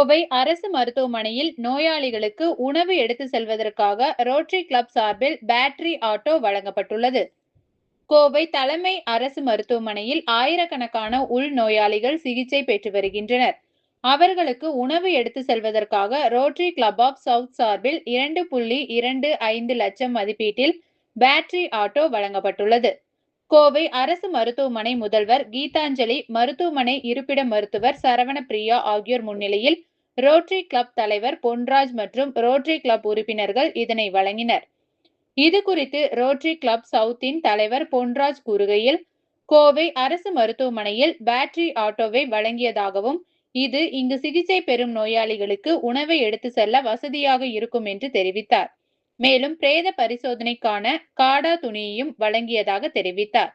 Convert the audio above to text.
கோவை அரசு மருத்துவமனையில் நோயாளிகளுக்கு உணவு எடுத்து செல்வதற்காக ரோட்டரி கிளப் சார்பில் பேட்டரி ஆட்டோ வழங்கப்பட்டுள்ளது. கோவை தலைமை அரசு மருத்துவமனையில் ஆயிரக்கணக்கான உள்நோயாளிகள் சிகிச்சை பெற்று வருகின்றனர். அவர்களுக்கு உணவு எடுத்து செல்வதற்காக ரோட்டரி கிளப் ஆஃப் சவுத் சார்பில் 2.25 லட்சம் மதிப்பீட்டில் பேட்டரி ஆட்டோ வழங்கப்பட்டுள்ளது. கோவை அரசு மருத்துவமனை முதல்வர் கீதாஞ்சலி, மருத்துவமனை இருப்பிட மருத்துவர் சரவணப்பிரியா ஆகியோர் முன்னிலையில் ரோட்டரி கிளப் தலைவர் பொன்ராஜ் மற்றும் ரோட்டரி கிளப் உறுப்பினர்கள் இதனை வழங்கினர். இது குறித்து ரோட்டரி கிளப் சவுத்தின் தலைவர் பொன்ராஜ் கூறுகையில், கோவை அரசு மருத்துவமனையில் பேட்டரி ஆட்டோவை வழங்கியதாகவும், இது இங்கு சிகிச்சை பெறும் நோயாளிகளுக்கு உணவை எடுத்து செல்ல வசதியாக இருக்கும் என்று தெரிவித்தார். மேலும் பிரேத பரிசோதனைக்கான காடா துணியையும் வழங்கியதாக தெரிவித்தார்.